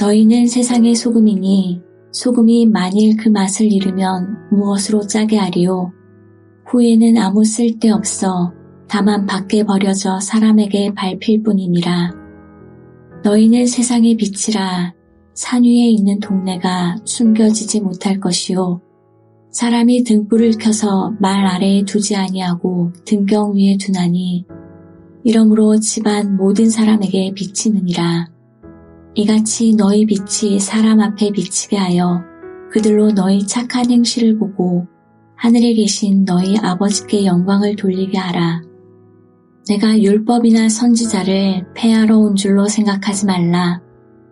너희는 세상의 소금이니 소금이 만일 그 맛을 잃으면 무엇으로 짜게 하리요? 후에는 아무 쓸데없어 다만 밖에 버려져 사람에게 밟힐 뿐이니라. 너희는 세상의 빛이라. 산 위에 있는 동네가 숨겨지지 못할 것이요. 사람이 등불을 켜서 말 아래에 두지 아니하고 등경 위에 두나니 이러므로 집안 모든 사람에게 비치느니라. 이같이 너희 빛이 사람 앞에 비치게 하여 그들로 너희 착한 행실을 보고 하늘에 계신 너희 아버지께 영광을 돌리게 하라. 내가 율법이나 선지자를 폐하러 온 줄로 생각하지 말라.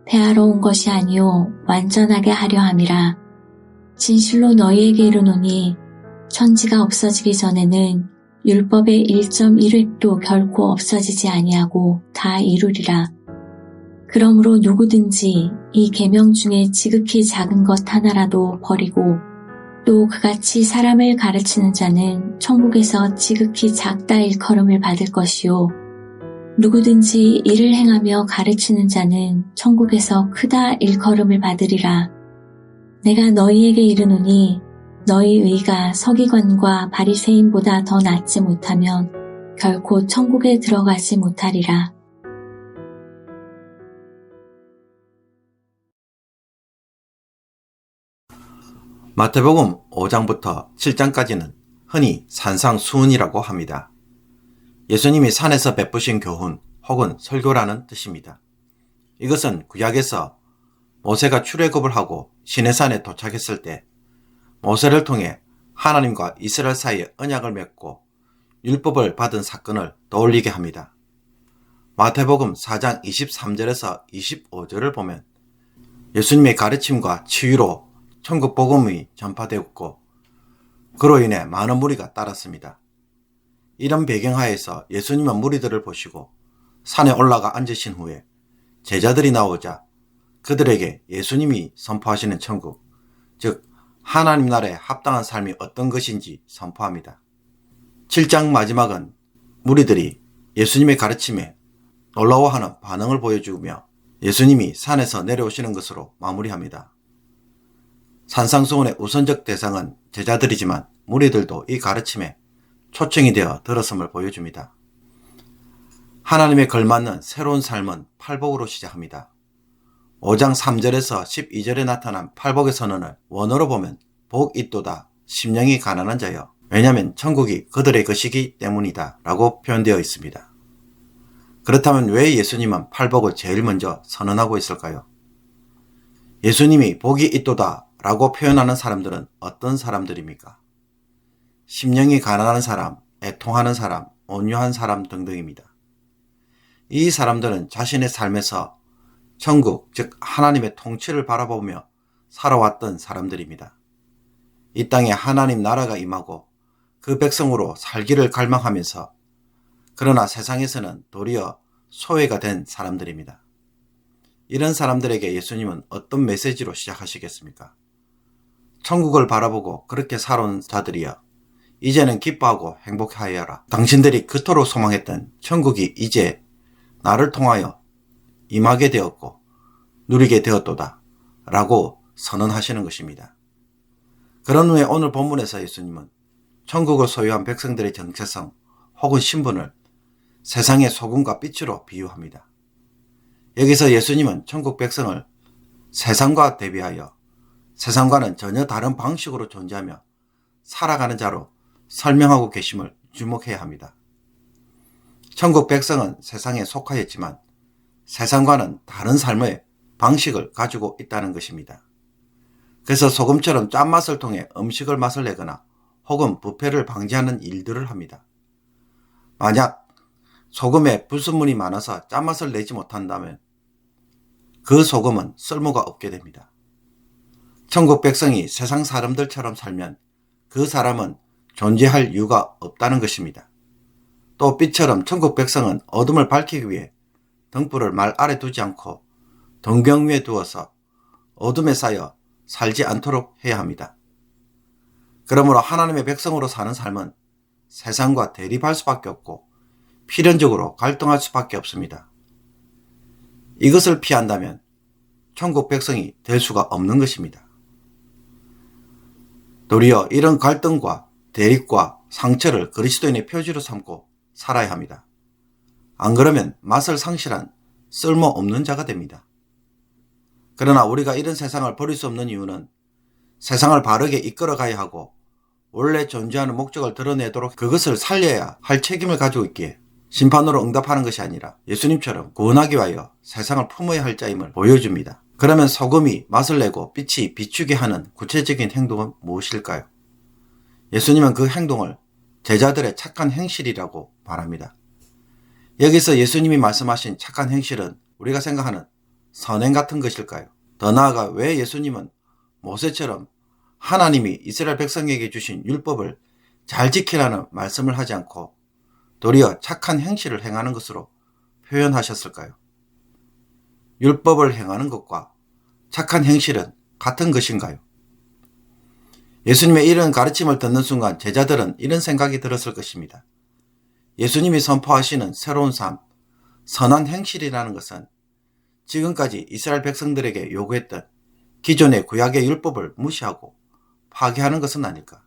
폐하러 온 것이 아니요 완전하게 하려 함이라. 진실로 너희에게 이르노니 천지가 없어지기 전에는 율법의 1.1획도 결코 없어지지 아니하고 다 이루리라. 그러므로 누구든지 이 계명 중에 지극히 작은 것 하나라도 버리고 또 그같이 사람을 가르치는 자는 천국에서 지극히 작다 일컬음을 받을 것이요. 누구든지 이를 행하며 가르치는 자는 천국에서 크다 일컬음을 받으리라. 내가 너희에게 이르노니 너희 의가 서기관과 바리새인보다 더 낫지 못하면 결코 천국에 들어가지 못하리라. 마태복음 5장부터 7장까지는 흔히 산상수훈이라고 합니다. 예수님이 산에서 베푸신 교훈 혹은 설교라는 뜻입니다. 이것은 구약에서 모세가 출애굽을 하고 시내산에 도착했을 때 모세를 통해 하나님과 이스라엘 사이에 언약을 맺고 율법을 받은 사건을 떠올리게 합니다. 마태복음 4장 23절에서 25절을 보면 예수님의 가르침과 치유로 천국 복음이 전파되었고 그로 인해 많은 무리가 따랐습니다. 이런 배경하에서 예수님은 무리들을 보시고 산에 올라가 앉으신 후에 제자들이 나오자 그들에게 예수님이 선포하시는 천국, 즉 하나님 나라에 합당한 삶이 어떤 것인지 선포합니다. 7장 마지막은 무리들이 예수님의 가르침에 놀라워하는 반응을 보여주며 예수님이 산에서 내려오시는 것으로 마무리합니다. 산상수훈의 우선적 대상은 제자들이지만 무리들도 이 가르침에 초청이 되어 들었음을 보여줍니다. 하나님에 걸맞는 새로운 삶은 팔복으로 시작합니다. 5장 3절에서 12절에 나타난 팔복의 선언을 원어로 보면 복 있도다 심령이 가난한 자여 왜냐하면 천국이 그들의 것이기 때문이다 라고 표현되어 있습니다. 그렇다면 왜 예수님은 팔복을 제일 먼저 선언하고 있을까요? 예수님이 복이 있도다 라고 표현하는 사람들은 어떤 사람들입니까? 심령이 가난한 사람, 애통하는 사람, 온유한 사람 등등입니다. 이 사람들은 자신의 삶에서 천국, 즉 하나님의 통치를 바라보며 살아왔던 사람들입니다. 이 땅에 하나님 나라가 임하고 그 백성으로 살기를 갈망하면서 그러나 세상에서는 도리어 소외가 된 사람들입니다. 이런 사람들에게 예수님은 어떤 메시지로 시작하시겠습니까? 천국을 바라보고 그렇게 살아온 자들이여 이제는 기뻐하고 행복하여라. 당신들이 그토록 소망했던 천국이 이제 나를 통하여 임하게 되었고 누리게 되었도다 라고 선언하시는 것입니다. 그런 후에 오늘 본문에서 예수님은 천국을 소유한 백성들의 정체성 혹은 신분을 세상의 소금과 빛으로 비유합니다. 여기서 예수님은 천국 백성을 세상과 대비하여 세상과는 전혀 다른 방식으로 존재하며 살아가는 자로 설명하고 계심을 주목해야 합니다. 천국 백성은 세상에 속하였지만 세상과는 다른 삶의 방식을 가지고 있다는 것입니다. 그래서 소금처럼 짠맛을 통해 음식을 맛을 내거나 혹은 부패를 방지하는 일들을 합니다. 만약 소금에 불순물이 많아서 짠맛을 내지 못한다면 그 소금은 쓸모가 없게 됩니다. 천국 백성이 세상 사람들처럼 살면 그 사람은 존재할 이유가 없다는 것입니다. 또 빛처럼 천국 백성은 어둠을 밝히기 위해 등불을 말 아래 두지 않고 등경 위에 두어서 어둠에 쌓여 살지 않도록 해야 합니다. 그러므로 하나님의 백성으로 사는 삶은 세상과 대립할 수밖에 없고 필연적으로 갈등할 수밖에 없습니다. 이것을 피한다면 천국 백성이 될 수가 없는 것입니다. 도리어 이런 갈등과 대립과 상처를 그리스도인의 표지로 삼고 살아야 합니다. 안 그러면 맛을 상실한 쓸모없는 자가 됩니다. 그러나 우리가 이런 세상을 버릴 수 없는 이유는 세상을 바르게 이끌어가야 하고 원래 존재하는 목적을 드러내도록 그것을 살려야 할 책임을 가지고 있기에 심판으로 응답하는 것이 아니라 예수님처럼 구원하기 위하여 세상을 품어야 할 자임을 보여줍니다. 그러면 소금이 맛을 내고 빛이 비추게 하는 구체적인 행동은 무엇일까요? 예수님은 그 행동을 제자들의 착한 행실이라고 말합니다. 여기서 예수님이 말씀하신 착한 행실은 우리가 생각하는 선행 같은 것일까요? 더 나아가 왜 예수님은 모세처럼 하나님이 이스라엘 백성에게 주신 율법을 잘 지키라는 말씀을 하지 않고 도리어 착한 행실을 행하는 것으로 표현하셨을까요? 율법을 행하는 것과 착한 행실은 같은 것인가요? 예수님의 이런 가르침을 듣는 순간 제자들은 이런 생각이 들었을 것입니다. 예수님이 선포하시는 새로운 삶, 선한 행실이라는 것은 지금까지 이스라엘 백성들에게 요구했던 기존의 구약의 율법을 무시하고 파괴하는 것은 아닐까?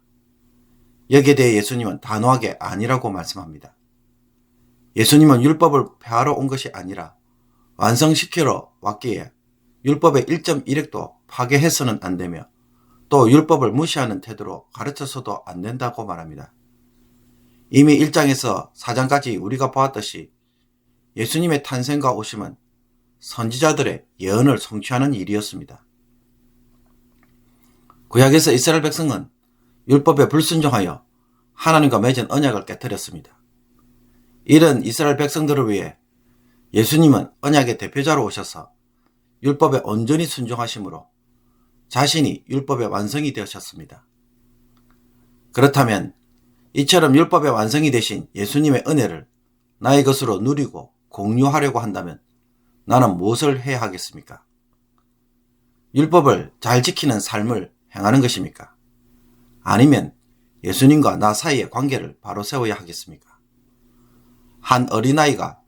여기에 대해 예수님은 단호하게 아니라고 말씀합니다. 예수님은 율법을 폐하러 온 것이 아니라 완성시키러 왔기에 율법의 1.1획도 파괴해서는 안 되며 또 율법을 무시하는 태도로 가르쳐서도 안 된다고 말합니다. 이미 1장에서 4장까지 우리가 보았듯이 예수님의 탄생과 오심은 선지자들의 예언을 성취하는 일이었습니다. 구약에서 이스라엘 백성은 율법에 불순종하여 하나님과 맺은 언약을 깨뜨렸습니다. 이런 이스라엘 백성들을 위해 예수님은 언약의 대표자로 오셔서 율법에 온전히 순종하심으로 자신이 율법의 완성이 되셨습니다. 그렇다면 이처럼 율법의 완성이 되신 예수님의 은혜를 나의 것으로 누리고 공유하려고 한다면 나는 무엇을 해야 하겠습니까? 율법을 잘 지키는 삶을 행하는 것입니까? 아니면 예수님과 나 사이의 관계를 바로 세워야 하겠습니까? 한 어린아이가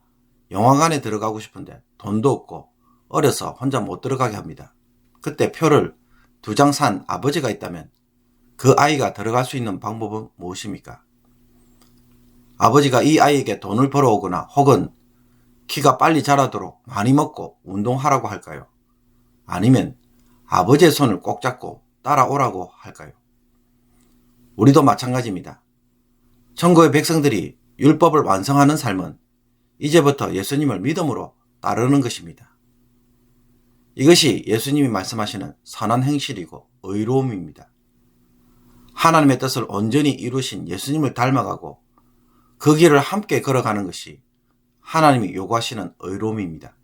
영화관에 들어가고 싶은데 돈도 없고 어려서 혼자 못 들어가게 합니다. 그때 표를 2장 산 아버지가 있다면 그 아이가 들어갈 수 있는 방법은 무엇입니까? 아버지가 이 아이에게 돈을 벌어오거나 혹은 키가 빨리 자라도록 많이 먹고 운동하라고 할까요? 아니면 아버지의 손을 꼭 잡고 따라오라고 할까요? 우리도 마찬가지입니다. 천국의 백성들이 율법을 완성하는 삶은 이제부터 예수님을 믿음으로 따르는 것입니다. 이것이 예수님이 말씀하시는 선한 행실이고 의로움입니다. 하나님의 뜻을 온전히 이루신 예수님을 닮아가고 그 길을 함께 걸어가는 것이 하나님이 요구하시는 의로움입니다.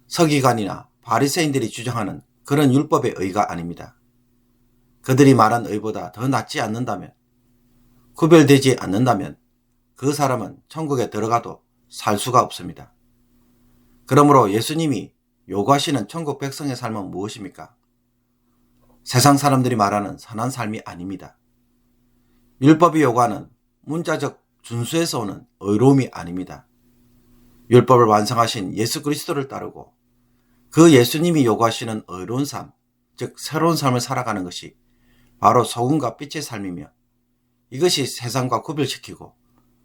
서기관이나 바리새인들이 주장하는 그런 율법의 의가 아닙니다. 그들이 말한 의보다 더 낫지 않는다면, 구별되지 않는다면 그 사람은 천국에 들어가도 살 수가 없습니다. 그러므로 예수님이 요구하시는 천국 백성의 삶은 무엇입니까? 세상 사람들이 말하는 선한 삶이 아닙니다. 율법이 요구하는 문자적 준수에서 오는 의로움이 아닙니다. 율법을 완성하신 예수 그리스도를 따르고 그 예수님이 요구하시는 의로운 삶, 즉 새로운 삶을 살아가는 것이 바로 소금과 빛의 삶이며 이것이 세상과 구별시키고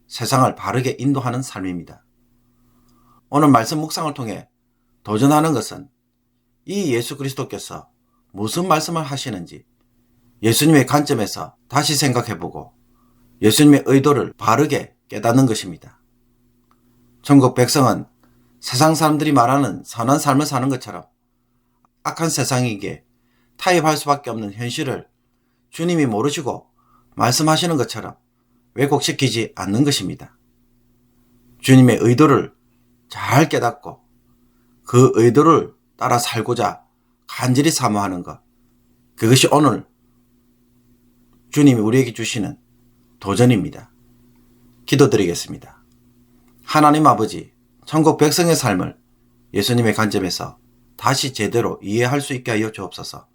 세상을 바르게 인도하는 삶입니다. 오늘 말씀 묵상을 통해 도전하는 것은 이 예수 그리스도께서 무슨 말씀을 하시는지 예수님의 관점에서 다시 생각해보고 예수님의 의도를 바르게 깨닫는 것입니다. 천국 백성은 세상 사람들이 말하는 선한 삶을 사는 것처럼 악한 세상에게 타협할 수밖에 없는 현실을 주님이 모르시고 말씀하시는 것처럼 왜곡시키지 않는 것입니다. 주님의 의도를 잘 깨닫고 그 의도를 따라 살고자 간절히 사모하는 것, 그것이 오늘 주님이 우리에게 주시는 도전입니다. 기도드리겠습니다. 하나님 아버지, 천국 백성의 삶을 예수님의 관점에서 다시 제대로 이해할 수 있게 하여 주옵소서.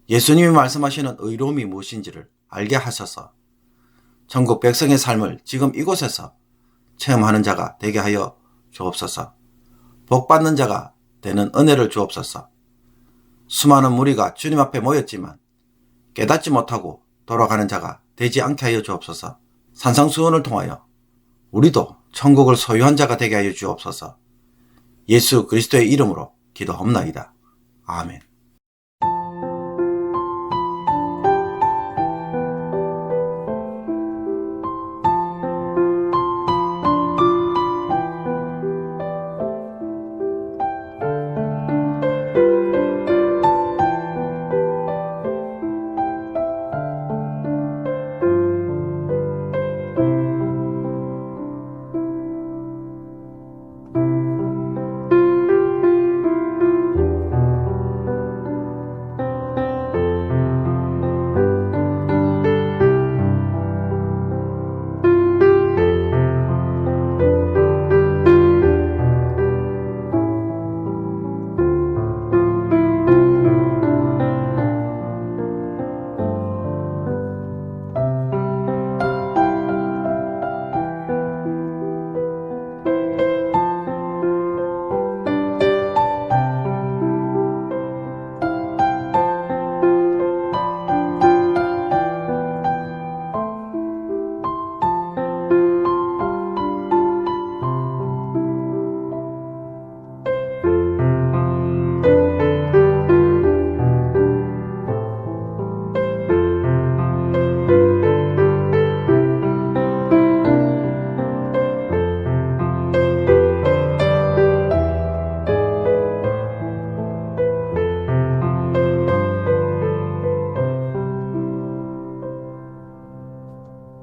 예수님이 말씀하시는 의로움이 무엇인지를 알게 하셔서 천국 백성의 삶을 지금 이곳에서 체험하는 자가 되게 하여 주옵소서. 복받는 자가 되는 은혜를 주옵소서. 수많은 무리가 주님 앞에 모였지만 깨닫지 못하고 돌아가는 자가 되지 않게 하여 주옵소서. 산상수훈을 통하여 우리도 천국을 소유한 자가 되게 하여 주옵소서. 예수 그리스도의 이름으로 기도하옵나이다. 아멘.